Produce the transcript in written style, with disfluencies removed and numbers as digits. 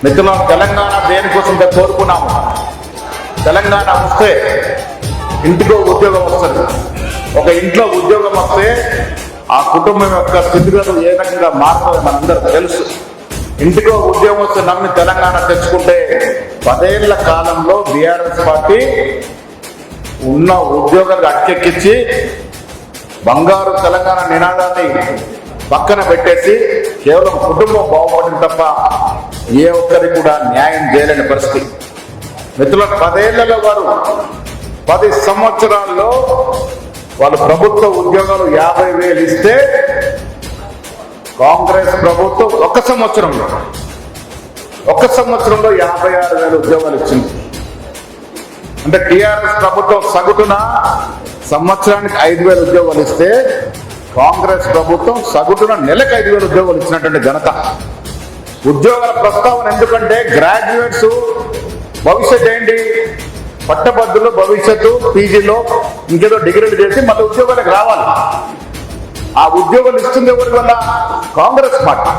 మిత్రులు, తెలంగాణ దేనికోసం కోరుకున్నాము. తెలంగాణ వస్తే ఇంటికో ఉద్యోగం వస్తుంది. ఒక ఇంట్లో ఉద్యోగం వస్తే ఆ కుటుంబం యొక్క స్థితిగతులు ఏ రకంగా మారుతుందో మనందరూ తెలుసు. ఇంటికో ఉద్యోగం వస్తే నమ్మి తెలంగాణ తెచ్చుకుంటే 10 ఏళ్ల కాలంలో బీఆర్ఎస్ పార్టీ ఉన్న ఉద్యోగాలకు అటకెక్కించి బంగారు తెలంగాణ నినాదాన్ని పక్కన పెట్టేసి కేవలం కుటుంబం బాగుపడింది తప్ప ఏ ఒక్కరికి కూడా న్యాయం చేయలేని పరిస్థితి. మిత్రుల 10 ఏళ్లలో వారు 10 సంవత్సరాల్లో వాళ్ళు ప్రభుత్వ ఉద్యోగాలు 50,000 ఇస్తే కాంగ్రెస్ ప్రభుత్వం ఒక సంవత్సరంలో 56,000 ఉద్యోగాలు ఇచ్చింది. అంటే టీఆర్ఎస్ ప్రభుత్వం సగటున సంవత్సరానికి 5,000 ఉద్యోగాలు ఇస్తే కాంగ్రెస్ ప్రభుత్వం సగటున నెలకు 5,000 ఉద్యోగాలు ఇచ్చినటువంటి ఘనత. ఉద్యోగాల ప్రస్తావన ఎందుకంటే గ్రాడ్యుయేట్స్ భవిష్యత్ ఏంటి, పట్టభద్రులు భవిష్యత్తు పీజీలో ఇంకేదో డిగ్రీలు చేసి మళ్ళీ ఉద్యోగాలకు రావాలి. ఆ ఉద్యోగాలు ఇస్తుంది ఎవరి వల్ల? కాంగ్రెస్ పార్టీ.